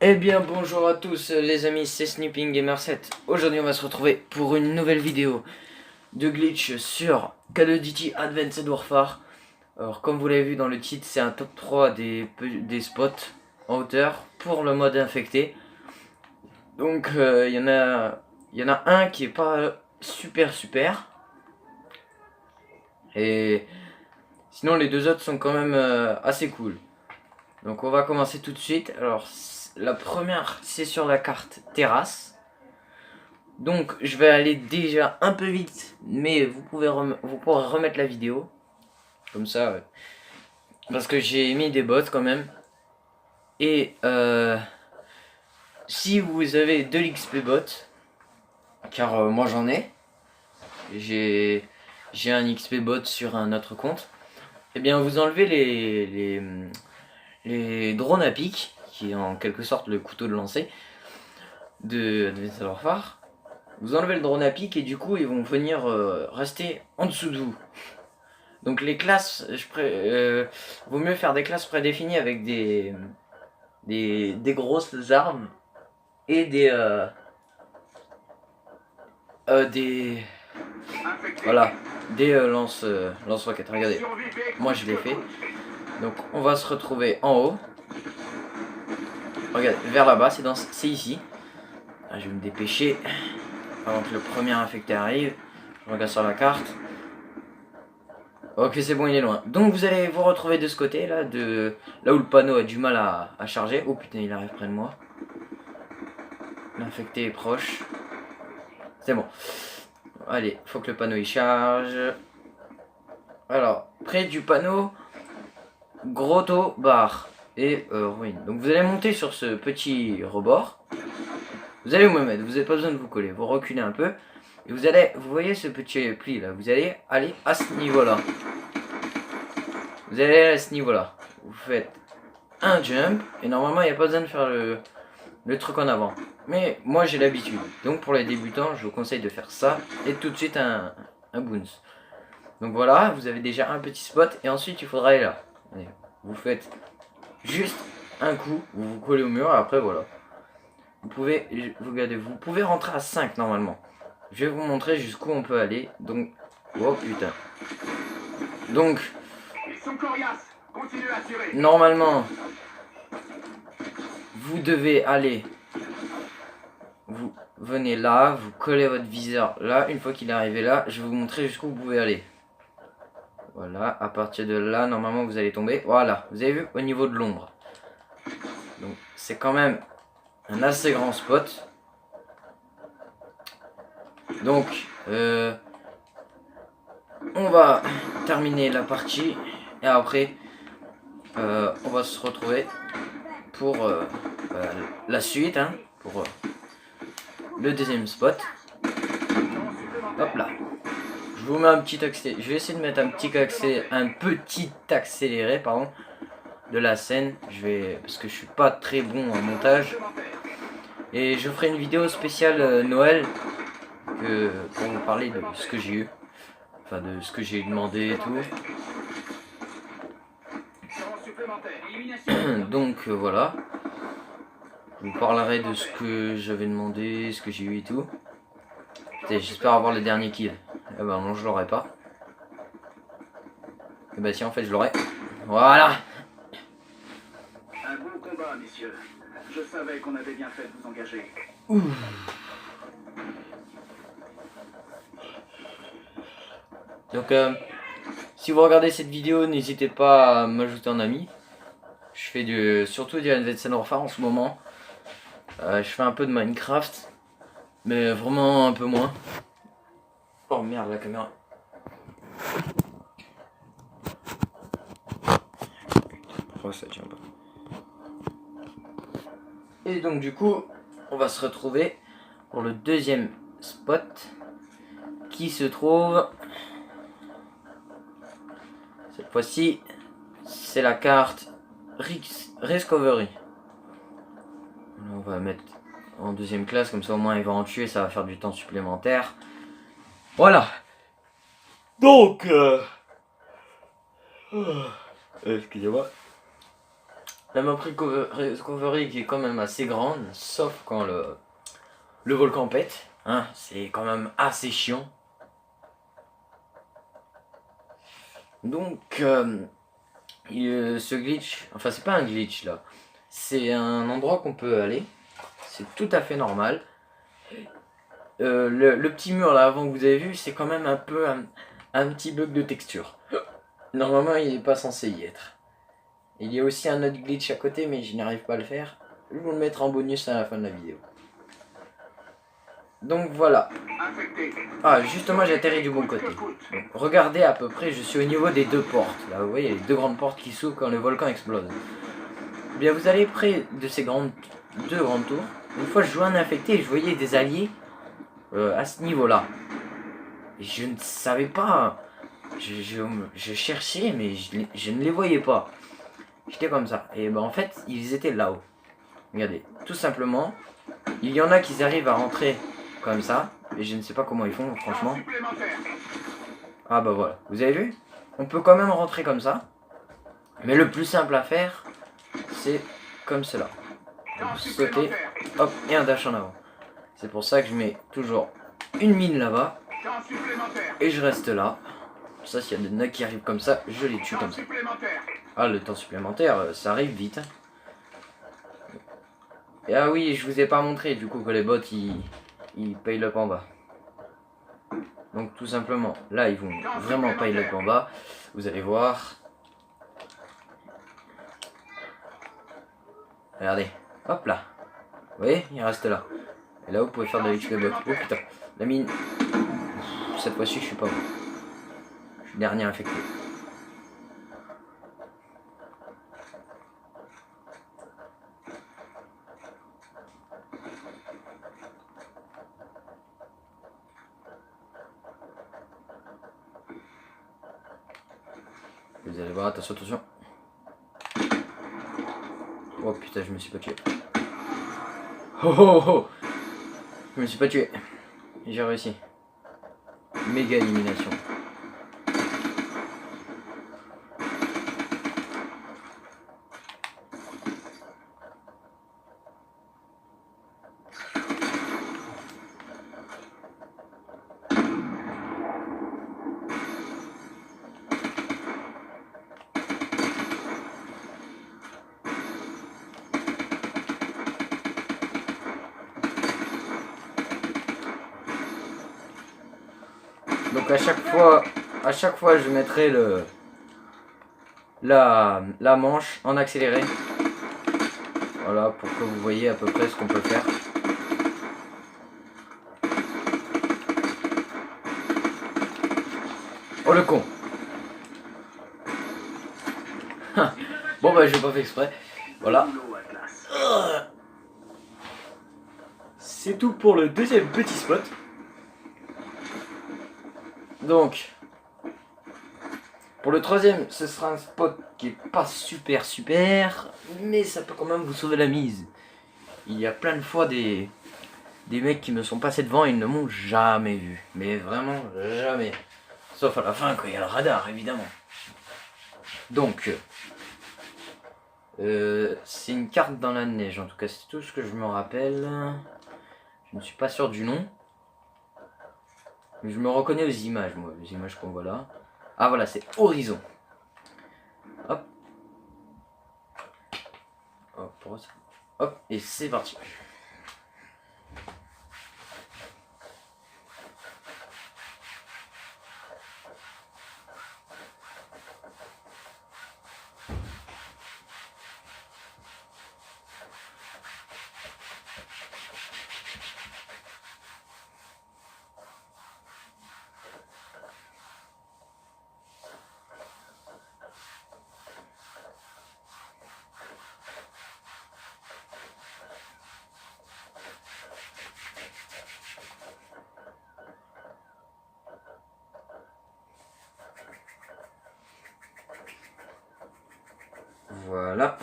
Eh bien bonjour à tous les amis, c'est Snipping Gamer 7. Aujourd'hui on va se retrouver pour une nouvelle vidéo de glitch sur Call of Duty Advanced Warfare. Alors comme vous l'avez vu dans le titre, c'est un top 3 des spots en hauteur pour le mode infecté. Donc il y en a un qui est pas super. Et sinon les deux autres sont quand même assez cool. Donc on va commencer tout de suite. Alors la première c'est sur la carte terrasse. Donc je vais aller déjà un peu vite, mais vous pourrez remettre la vidéo. Comme ça, parce que j'ai mis des bots quand même. Et si vous avez de l'XP bot, car moi j'en ai. J'ai un XP bot sur un autre compte. Et bien vous enlevez les drones à pic, qui est en quelque sorte le couteau de lancer de Advanced Warfare. Vous enlevez le drone à pic et du coup ils vont venir rester en dessous de vous. Donc les classes, vaut mieux faire des classes prédéfinies avec des grosses armes et des voilà, des lance-roquettes. Regardez, moi je l'ai fait. Donc on va se retrouver en haut. Regardez, vers là-bas, c'est ici. Ah, je vais me dépêcher avant que le premier infecté arrive. Je regarde sur la carte. Ok, c'est bon, il est loin. Donc vous allez vous retrouver de ce côté là, là où le panneau a du mal à charger. Oh putain, il arrive près de moi. L'infecté est proche. C'est bon. Allez, faut que le panneau il charge. Alors, près du panneau, grotto, bar et ruine. Donc vous allez monter sur ce petit rebord. Vous allez vous mettre, vous n'avez pas besoin de vous coller. Vous reculez un peu. Et vous voyez ce petit pli là. Vous allez aller à ce niveau-là. Vous allez aller à ce niveau-là. Vous faites un jump. Et normalement, il n'y a pas besoin de faire le truc en avant. Mais moi, j'ai l'habitude. Donc pour les débutants, je vous conseille de faire ça. Et tout de suite un bounce. Donc voilà, vous avez déjà un petit spot. Et ensuite, il faudra aller là. Allez, vous faites juste un coup. Vous vous collez au mur. Et après, voilà. Vous pouvez rentrer à 5 normalement. Je vais vous montrer jusqu'où on peut aller. Donc, oh putain. Donc, normalement, vous devez aller. Vous venez là, vous collez votre viseur là. Une fois qu'il est arrivé là, je vais vous montrer jusqu'où vous pouvez aller. Voilà, à partir de là, normalement, vous allez tomber. Voilà, vous avez vu au niveau de l'ombre. Donc, c'est quand même un assez grand spot. Donc, on va terminer la partie et après, on va se retrouver pour la suite, hein, pour le deuxième spot. Hop là. Je vous mets un petit accéléré. Je vais essayer de mettre un petit accéléré, pardon, de la scène. Parce que je suis pas très bon en montage. Et je ferai une vidéo spéciale Noël pour vous parler de ce que j'ai eu. Enfin, de ce que j'ai demandé et tout. Donc voilà. Je vous parlerai de ce que j'avais demandé, ce que j'ai eu et tout. J'espère avoir le dernier kill. Eh ben non, je l'aurai pas. Et bah tiens, en fait je l'aurai. Voilà. Un bon combat, messieurs. Je savais qu'on avait bien fait de vous engager. Ouh. Donc si vous regardez cette vidéo, n'hésitez pas à m'ajouter en ami. Je fais surtout du Advanced Warfare en ce moment. Je fais un peu de Minecraft, mais vraiment un peu moins. Oh merde, la caméra. Oh, ça tient pas. Et donc du coup, on va se retrouver pour le deuxième spot qui se trouve. Cette fois-ci, c'est la carte Riscovery. On va mettre en deuxième classe, comme ça au moins il va en tuer, ça va faire du temps supplémentaire. Voilà. Donc, excusez-moi. La map recovery qui est quand même assez grande, sauf quand le volcan pète. Hein, c'est quand même assez chiant. Donc, ce glitch, enfin c'est pas un glitch là, c'est un endroit qu'on peut aller. C'est tout à fait normal. Le petit mur là avant que vous avez vu, c'est quand même un peu un petit bug de texture. Normalement il n'est pas censé y être. Il y a aussi un autre glitch à côté mais je n'arrive pas à le faire. Je vais vous le mettre en bonus à la fin de la vidéo. Donc voilà. Ah justement j'ai atterri du bon côté. Donc, regardez à peu près, je suis au niveau des deux portes. Là vous voyez les deux grandes portes qui s'ouvrent quand le volcan explose. Eh bien vous allez près de ces deux grandes tours. Une fois je jouais un infecté et je voyais des alliés à ce niveau là. Et je ne savais pas. Je cherchais mais je ne les voyais pas. J'étais comme ça. Et ben en fait ils étaient là-haut. Regardez, tout simplement. Il y en a qui arrivent à rentrer comme ça. Et je ne sais pas comment ils font franchement. Ah bah voilà, vous avez vu? On peut quand même rentrer comme ça. Mais le plus simple à faire, c'est comme cela. Sauter, hop, et un dash en avant. C'est pour ça que je mets toujours une mine là-bas. Et je reste là. Ça, s'il y a des nains qui arrivent comme ça, je les tue comme ça. Ah, le temps supplémentaire, ça arrive vite. Et ah oui, je vous ai pas montré du coup que les bots, ils payent le en bas. Donc tout simplement, là, ils vont vraiment payer le en bas. Vous allez voir. Regardez, hop là. Vous voyez, il reste là. Et là, vous pouvez faire de l'XP bot. Oh putain, la mine. Cette fois-ci, je suis pas bon. Je suis dernier infecté. Vous allez voir, attention, attention. Oh putain, je me suis pas tué. Oh oh oh! Je me suis pas tué. J'ai réussi. Méga élimination. Donc à chaque fois je mettrai la manche en accéléré. Voilà, pour que vous voyez à peu près ce qu'on peut faire. Oh le con. Bon bah j'ai pas fait exprès. Voilà. C'est tout pour le deuxième petit spot. Donc, pour le troisième, ce sera un spot qui est pas super, mais ça peut quand même vous sauver la mise. Il y a plein de fois des mecs qui me sont passés devant et ils ne m'ont jamais vu. Mais vraiment jamais. Sauf à la fin quand il y a le radar, évidemment. Donc, c'est une carte dans la neige, en tout cas c'est tout ce que je me rappelle. Je ne suis pas sûr du nom. Mais je me reconnais aux images, moi, les images qu'on voit là. Ah voilà, c'est Horizon. Hop. Hop, hop, et c'est parti. Voilà.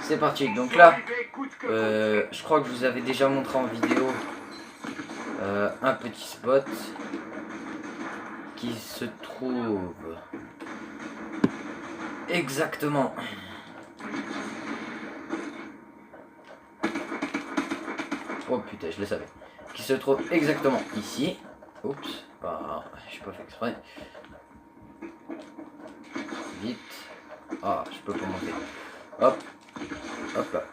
C'est parti. Donc là, je crois que je vous avais déjà montré en vidéo un petit spot qui se trouve exactement. Oh putain, je le savais. Qui se trouve exactement ici. Oups, bah, je pas fait exprès. Vite. Ah, je peux pas monter. Hop, hop là.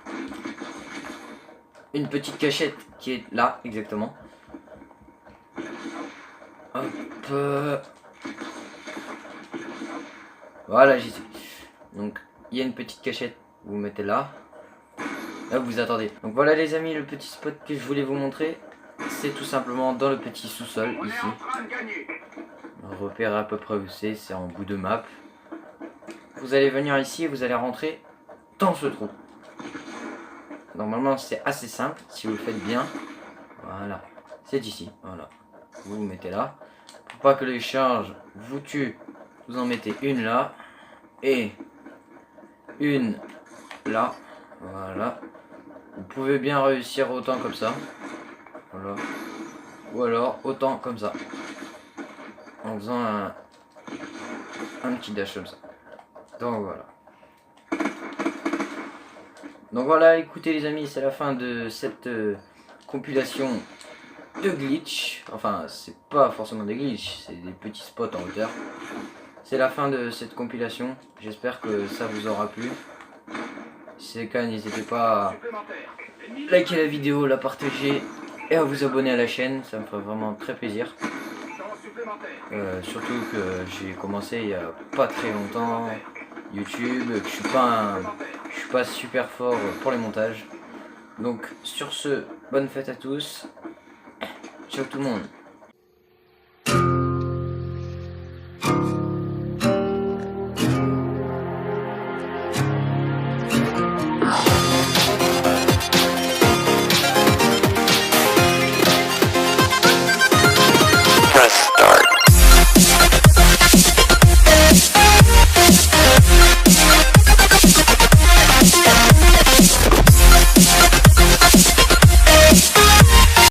Une petite cachette qui est là, exactement. Hop. Voilà, j'y suis. Donc, il y a une petite cachette, vous mettez là. Là, vous attendez. Donc voilà les amis, le petit spot que je voulais vous montrer, c'est tout simplement dans le petit sous-sol, ici. Repérez à peu près où c'est en bout de map. Vous allez venir ici et vous allez rentrer dans ce trou. Normalement, c'est assez simple, si vous le faites bien. Voilà, c'est ici, voilà. Vous vous mettez là. Pour pas que les charges vous tuent, vous en mettez une là. Et une là. Voilà. Vous pouvez bien réussir autant comme ça. Voilà. Ou alors autant comme ça. En faisant un petit dash comme ça. Donc voilà. Donc voilà, écoutez les amis, c'est la fin de cette compilation de glitch. Enfin, c'est pas forcément des glitch, c'est des petits spots en hauteur. C'est la fin de cette compilation. J'espère que ça vous aura plu. Si c'est le cas, n'hésitez pas à liker la vidéo, la partager et à vous abonner à la chaîne. Ça me ferait vraiment très plaisir. Surtout que j'ai commencé il y a pas très longtemps YouTube, que je suis pas super fort pour les montages. Donc sur ce, bonne fête à tous. Ciao tout le monde.